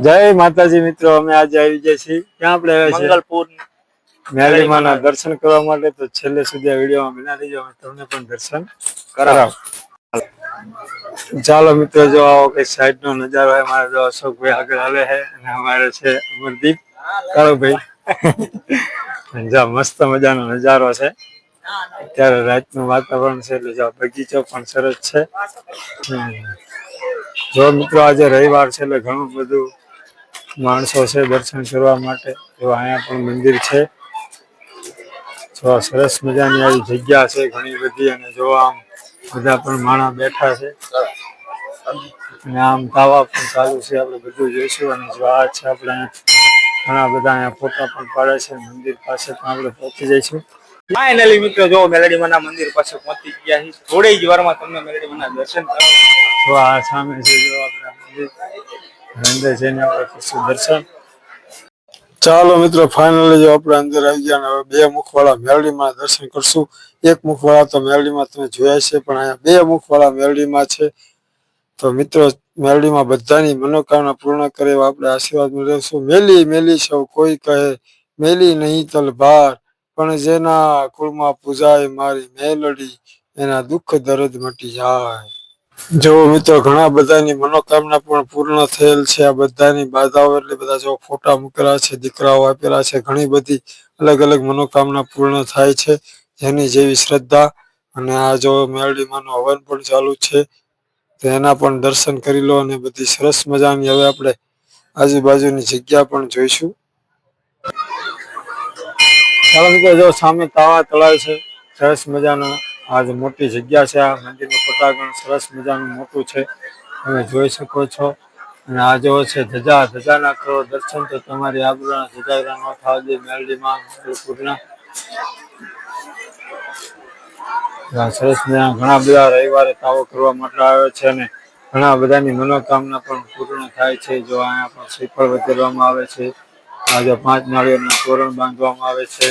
જય માતાજી મિત્રો, અમે આજે આવી ગયા છીએ ક્યાં આપણે આવ્યા છીએ મંગલપુર મેરડીમાના દર્શન કરવા માટે. તો છેલ્લે સુધી આ વિડીયોમાં બના રહીજો, અમે તમને પણ દર્શન કરાવ. ચાલો મિત્રો, જો આવો કે સાઈડ નો નજારો છે. મારે જો અશોકભાઈ આગળ આવે છે અને અમારે છે અમરદીપ કાળુભાઈ. જો મસ્ત મજાનો નજારો છે. અત્યારે રાતનું વાતાવરણ છે એટલે જો બગીચો પણ સરસ છે. જો મિત્રો આજે રવિવાર છે એટલે ઘણું બધું માણસો છે દર્શન કરવા માટે. જો અહીંયા પણ મંદિર છે. જો સરસ મજાની આવી જગ્યા છે ઘણી બધી, અને જો આમ બધા પણ માણસ બેઠા છે અને આમ તાવા પણ ચાલુ છે. આપણે બધું જોઈશું. અને જો આ છે આપણે ઘણા બધા અહીંયા ફોટા પણ પાડે છે. મંદિર પાસે પણ આપણે પહોંચી જઈશું. ફાઇનલી મિત્રો જો મેલડીમાના મંદિર પાસે પહોંચી ગયા છીએ. થોડી જ વારમાં તમને મેલડીમાના દર્શન કરાવો. તો આ સામે છે જો આપણે મંદિર, અંદર જઈને આપણે કરશું દર્શન. ચાલો મિત્રો, ફાઇનલી જો આપણે અંદર આવી ગયા. હવે બે મુખવાળા મેલડીમાં દર્શન કરશું. એક મુખવાળા તો મેલડીમાં તમે જોયા છે, પણ અહીંયા બે મુખવાળા મેલડીમાં છે. તો મિત્રો, મેલડીમાં બધાની મનોકામના પૂર્ણ કરે એવા આપણે આશીર્વાદ મેળવશું. મેલી મેલી સૌ કોઈ કહે, મેલી નહીં તલભાર, પણ જેના કુળમાં પૂજાય મારી મેલડી, એના દુઃખ દર્દ મટી જાય. જો મિત્રો, ઘણા બધાની મનોકામના પણ પૂર્ણ થયેલ છે. આ બધાની બાધાઓ એટલે બધા જો ફોટા મૂકેલા છે, દીકરાઓ આપેલા છે. ઘણી બધી અલગ અલગ મનોકામના પૂર્ણ થાય છે, જેની જેવી શ્રદ્ધા. અને આ જો મેલડીમાંનું હવન પણ ચાલુ છે, તો એના પણ દર્શન કરી લો. અને બધી સરસ મજાની હવે આપણે આજુબાજુની જગ્યા પણ જોઈશું. ચાલો મિત્રો, જો સામે તાવા તળાવ છે, સરસ મજાનો. આજ મોટી જગ્યા છે. આ મંદિરનું પટાંગણ સરસ મજાનું મોટું છે, તમે જોઈ શકો છો. અને આ જો છે ધજાના કરો દર્શન, તો તમારી આબરૂના ધજાગરા ન થવા દે મેલડીમાં મંગલપુરના. સરસ મજાના ઘણા બધા રવિવારે તાવો કરવા માટે આવે છે, અને ઘણા બધાની મનોકામના પણ પૂર્ણ થાય છે. જો અહીંયા પણ શ્રીફળ વધેરવામાં આવે છે. આજે 5 નાળિયેરના તોરણ બાંધવામાં આવે છે.